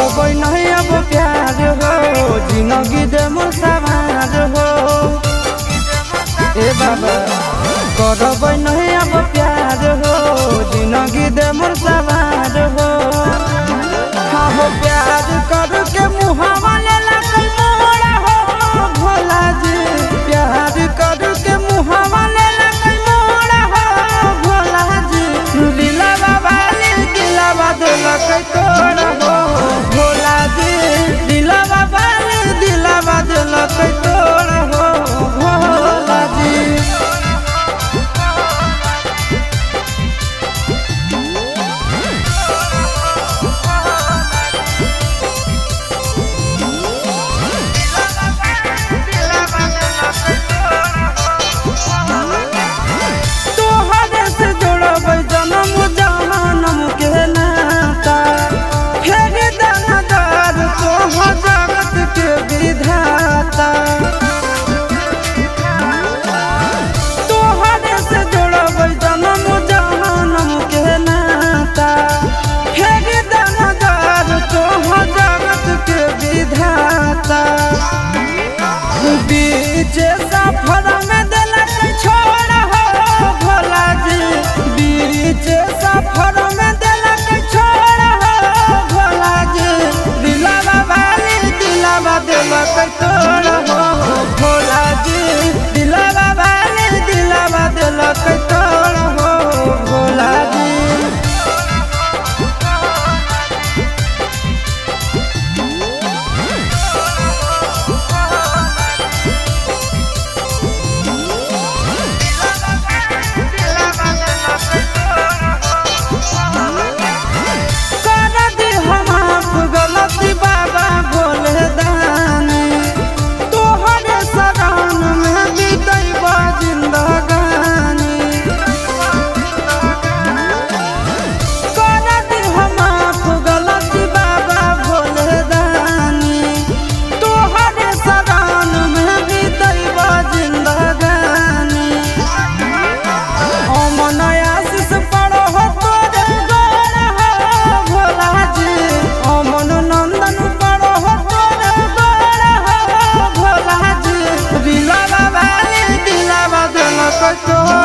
करबै नहीं अब प्यार हो जिंदगी दे मोर सवार हो। ए बाबा करबै नहीं अब प्यार हो जिंदगी दे मोर सवार हो। हाँ हो प्यार करके मुहावा लेला कोई मोरा हो भोला जी। प्यार करके मुहावा लेला कोई मोरा हो भोला जी। दिलवा वाली दिलवा देला कोई तोड़ा हो भोला जी। दिलवा वाली दिलवा देला कोई तोड़ा हो भोला जी। बीच सफर में दिलक छोड़ हो भोला जी। बीच सफर में दिलक छोड़ हो भोला जी। दिलवा वाली दिलवा दिलक तोड़ हो भोला जी। दिलवा वाली दिलवा दिलक तोड़ हो भोला जी। तो